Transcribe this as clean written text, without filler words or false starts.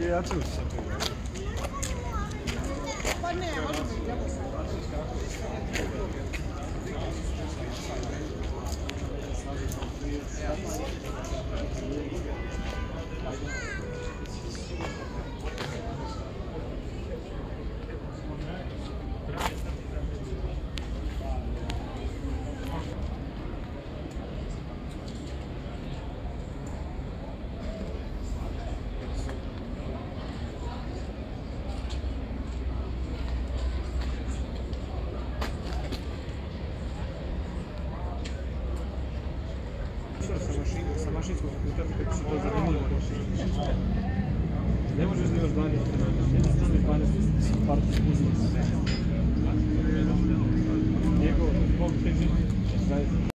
Ja ću se. Pa ne, sa mašinskog fakulteta kako se to zanimljivo. Ne možeš da imaš 12 partijskih uzmasa.